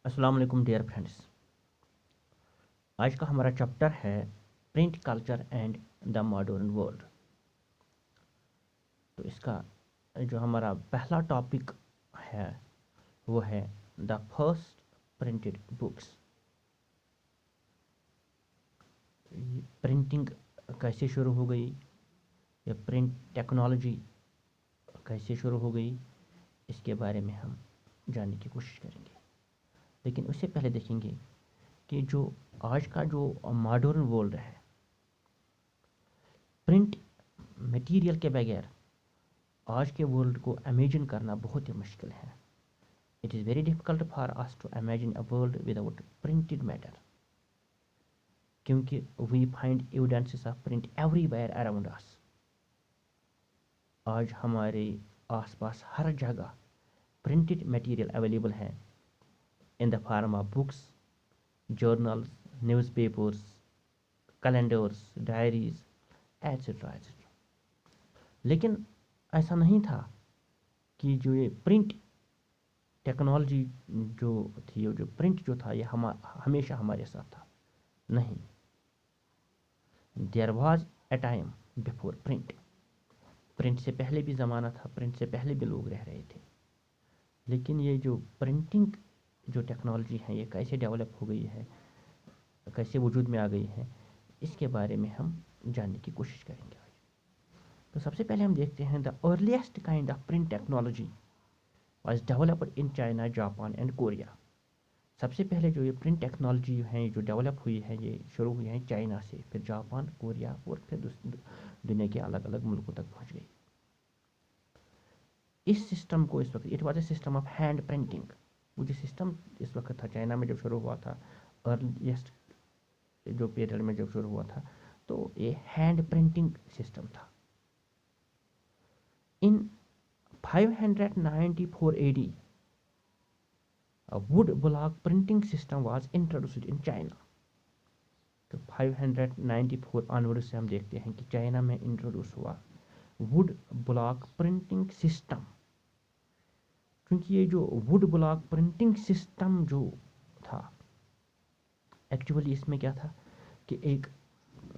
अस्सलाम वालेकुम dear friends. आज का हमारा चैप्टर है print culture and the modern world. तो इसका जो हमारा पहला टॉपिक है वो है the first printed books. Printing कैसे शुरू हो गई या प्रिंट टेक्नोलॉजी कैसे शुरू हो गई, इसके बारे में हम जानने की कोशिश करेंगे। लेकिन उससे पहले देखेंगे कि जो आज का जो मॉडर्न वर्ल्ड है, प्रिंट मटेरियल के बगैर आज के वर्ल्ड को इमेजिन करना बहुत ही मुश्किल है। It is very difficult for us to imagine a world without printed matter, क्योंकि we find evidences of print everywhere around us. आज हमारे आसपास हर जगह प्रिंटेड मटेरियल अवेलेबल है in the form of books, journals, newspapers, calendars, diaries, etcetera etcetera. लेकिन ऐसा नहीं था कि जो ये प्रिंट टेक्नोलॉजी जो थी, जो प्रिंट जो था, ये हमेशा हमारे साथ था। नहीं, there was a time before print. Print से पहले भी ज़माना था, प्रिंट से पहले भी लोग रह रहे थे। लेकिन ये जो प्रिंटिंग जो टेक्नोलॉजी है, ये कैसे डेवलप हो गई है, कैसे वजूद में आ गई है, इसके बारे में हम जानने की कोशिश करेंगे आज। तो सबसे पहले हम देखते हैं the earliest kind of print technology was developed in China, Japan and Korea. सबसे पहले जो ये प्रिंट टेक्नोलॉजी है जो डेवलप हुई है, ये शुरू हुई है चाइना से, फिर जापान, कोरिया और फिर दुनिया के अलग अलग मुल्कों तक पहुंच गई। इस सिस्टम को इस वक्त it was a system of hand printing. वो जो सिस्टम इस वक्त था चाइना में जब शुरू हुआ था, अर्लीस्ट जो पीरियड में जब शुरू हुआ था, तो ये हैंड प्रिंटिंग सिस्टम था। इन 594 AD a wood block printing system was introduced in China। तो 594 ऑनवर्ड से हम देखते हैं कि चाइना में इंट्रोड्यूस हुआ वुड ब्लॉक प्रिंटिंग सिस्टम। क्योंकि ये जो वुड ब्लॉक प्रिंटिंग सिस्टम जो था, एक्चुअली इसमें क्या था कि एक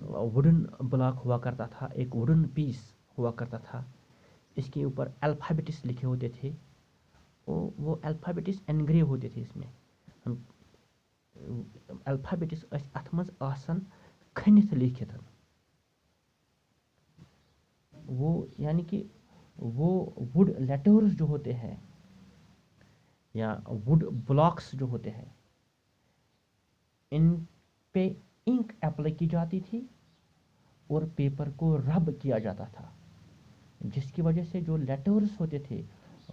वुडन ब्लॉक हुआ करता था, एक वुडन पीस हुआ करता था, इसके ऊपर अल्फ़ाबेट्स लिखे होते थे, वो अल्फ़ाबेट्स एनग्रेव होते थे। इसमें हम अल्फ़ाबेट्स अथ मज आसन खनित लिखित, वो यानी कि वो वुड लेटर्स जो होते हैं या वुड ब्लॉक्स जो होते हैं, इन पे इंक अप्लाई की जाती थी और पेपर को रब किया जाता था, जिसकी वजह से जो लेटर्स होते थे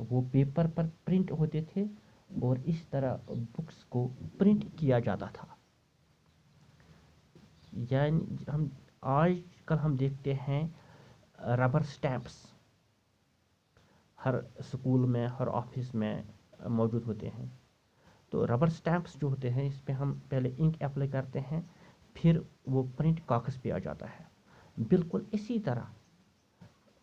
वो पेपर पर प्रिंट होते थे और इस तरह बुक्स को प्रिंट किया जाता था। यानी हम आजकल हम देखते हैं रबर स्टैम्प्स हर स्कूल में, हर ऑफिस में मौजूद होते हैं। तो रबर स्टैम्प्स जो होते हैं, इस पर हम पहले इंक अप्लाई करते हैं, फिर वो प्रिंट कागज़ पे आ जाता है। बिल्कुल इसी तरह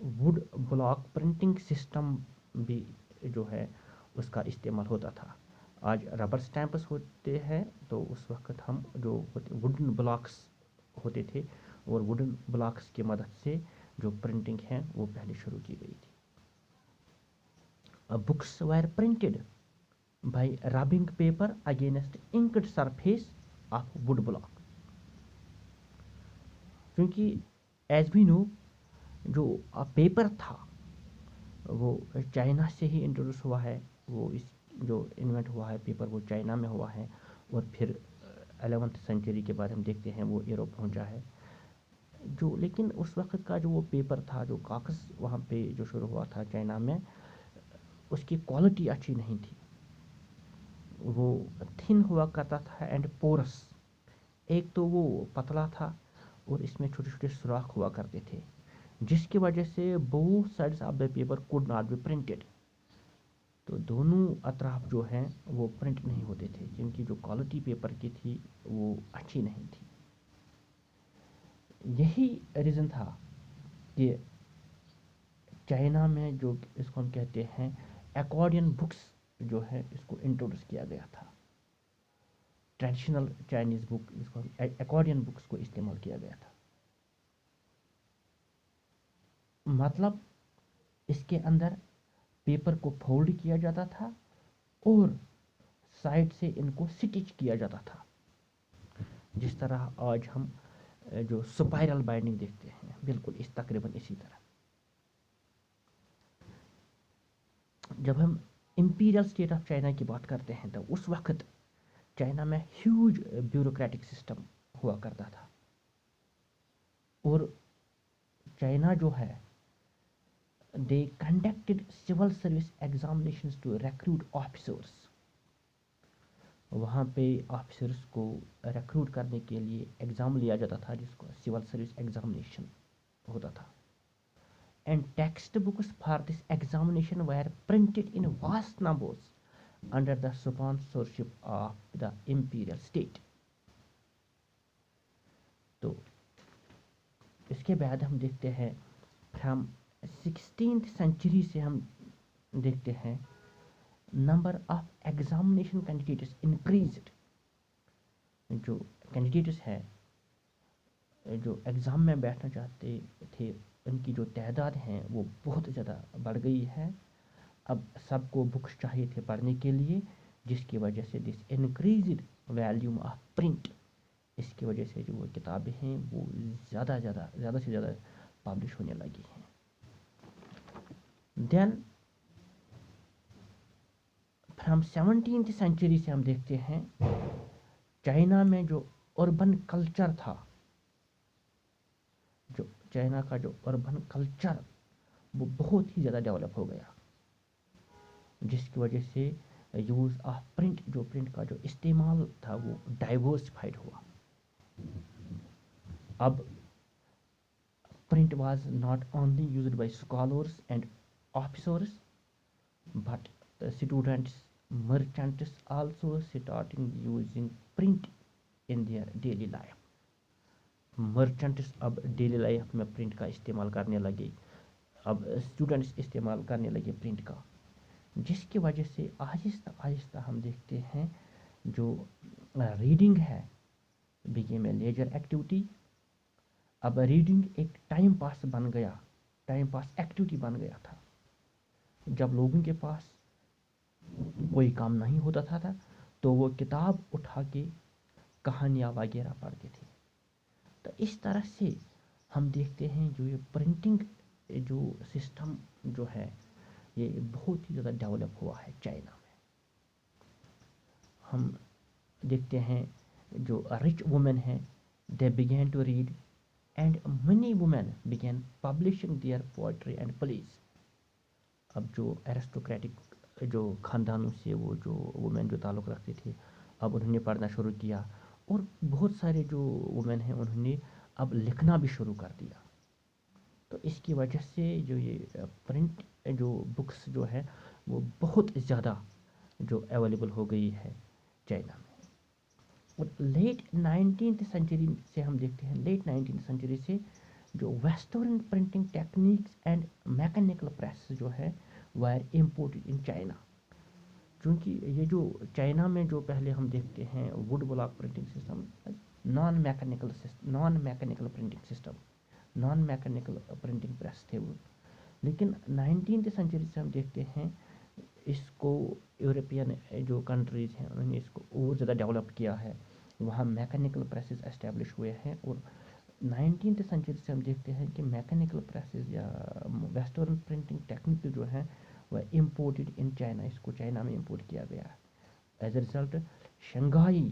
वुड ब्लॉक प्रिंटिंग सिस्टम भी जो है उसका इस्तेमाल होता था। आज रबर स्टैम्प्स होते हैं, तो उस वक्त हम जो वुडन ब्लॉक्स होते थे और वुडन ब्लॉक्स की मदद से जो प्रिंटिंग है वो पहले शुरू की गई थी। Books were printed by rubbing paper against inked surface of would block. क्योंकि एज वी नो जो पेपर था वो चाइना से ही इंट्रोड्यूस हुआ है। वो इस जो इन्वेंट हुआ है पेपर, वो चाइना में हुआ है और फिर 11वीं सेंचुरी के बाद हम देखते हैं वो यूरोप पहुंचा है। जो लेकिन उस वक्त का जो वो पेपर था, जो कागज़ वहाँ पे जो शुरू हुआ था चाइना में, उसकी क्वालिटी अच्छी नहीं थी। वो थिन हुआ करता था एंड पोरस। एक तो वो पतला था और इसमें छोटे छोटे सुराख हुआ करते थे, जिसकी वजह से both sides of the paper could not be printed. तो दोनों अतराफ जो हैं वो प्रिंट नहीं होते थे, क्योंकि जो क्वालिटी पेपर की थी वो अच्छी नहीं थी। यही रीज़न था कि चाइना में जो इसको हम कहते हैं एकॉर्डियन बुक्स जो है इसको इंट्रोड्यूस किया गया था। ट्रेडिशनल चाइनीज़ बुक, जिसको एकॉर्डियन बुक्स को इस्तेमाल किया गया था। मतलब इसके अंदर पेपर को फोल्ड किया जाता था और साइड से इनको स्टिच किया जाता था, जिस तरह आज हम जो स्पाइरल बाइंडिंग देखते हैं, बिल्कुल इस तकरीबन इसी तरह। जब हम इंपीरियल स्टेट ऑफ चाइना की बात करते हैं तो उस वक्त चाइना में ह्यूज ब्यूरोक्रेटिक सिस्टम हुआ करता था, और चाइना जो है they conducted civil service examinations to recruit officers. वहाँ पे ऑफिसर्स को रिक्रूट करने के लिए एग्ज़ाम लिया जाता था, जिसको सिविल सर्विस एग्जामिनेशन होता था। And text books for this examination were printed in vast numbers under the sponsorship of the imperial state. तो इसके बाद हम देखते हैं फ्रॉम 16th सेंचुरी से हम देखते हैं number of examination candidates increased. जो कैंडिडेट्स है जो एग्ज़ाम में बैठना चाहते थे, उनकी जो तादाद है वो बहुत ज़्यादा बढ़ गई है। अब सबको बुक्स चाहिए थे पढ़ने के लिए, जिसकी वजह से this increased volume of print, इसकी वजह से जो वो किताबें हैं वो ज़्यादा से ज़्यादा पब्लिश होने लगी हैं। देन फ्रॉम 17th सेंचुरी से हम देखते हैं चाइना में जो अर्बन कल्चर था, जो चाइना का जो अर्बन कल्चर वो बहुत ही ज़्यादा डेवलप हो गया, जिसकी वजह से यूज़ ऑफ प्रिंट, जो प्रिंट का जो इस्तेमाल था वो डाइवर्सिफाइड हुआ। अब print was not only used by scholars and officers, but students, merchants also starting using print in their daily life. Merchants अब डेली लाइफ में प्रिंट का इस्तेमाल करने लगे, अब स्टूडेंट्स इस्तेमाल करने लगे प्रिंट का, जिसकी वजह से आहिस्ता आहिस्ता हम देखते हैं जो रीडिंग है बिकेम ए लेजर एक्टिविटी। अब रीडिंग एक टाइम पास बन गया, टाइम पास एक्टिविटी बन गया था। जब लोगों के पास कोई काम नहीं होता था तो वो किताब उठा के कहानियाँ वगैरह पढ़ते थे। तो इस तरह से हम देखते हैं जो ये प्रिंटिंग जो सिस्टम जो है ये बहुत ही ज़्यादा डेवलप हुआ है चाइना में। हम देखते हैं जो रिच वुमेन हैं they begin to read and many women began publishing their poetry and plays। अब जो एरिस्टोक्रेटिक जो ख़ानदानों से वो जो वुमेन जो ताल्लुक़ रखते थे, अब उन्होंने पढ़ना शुरू किया, और बहुत सारे जो वुमेन हैं उन्होंने अब लिखना भी शुरू कर दिया। तो इसकी वजह से जो ये प्रिंट जो बुक्स जो है वो बहुत ज़्यादा जो अवेलेबल हो गई है चाइना में। और लेट 19th सेंचुरी से हम देखते हैं, लेट 19th सेंचुरी से जो western printing techniques and mechanical press जो है वायर इम्पोर्टेड इन चाइना। क्योंकि ये जो चाइना में जो पहले हम देखते हैं would block printing system, non mechanical printing system, non mechanical printing press थे वो। लेकिन 19th सेंचुरी से हम देखते हैं इसको यूरोपियन जो कंट्रीज़ हैं उन्होंने इसको और ज़्यादा डेवलप किया है, वहाँ मैकेनिकल प्रेसेस एस्टेब्लिश हुए हैं। और 19th सेंचुरी से हम देखते हैं कि मैकेनिकल प्रेसेस या वेस्टर्न प्रिंटिंग टेक्निक जो है वह इम्पोर्टेड इन चाइना, इसको चाइना में इम्पोर्ट किया गया है। As a result Shanghai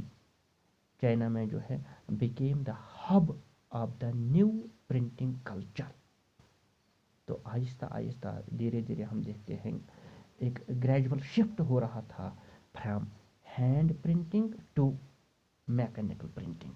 China में जो है became the hub of the new printing culture. तो आहिस्ता आहिस्ता धीरे धीरे हम देखते हैं एक ग्रेजुअल शिफ्ट हो रहा था from hand printing to mechanical printing.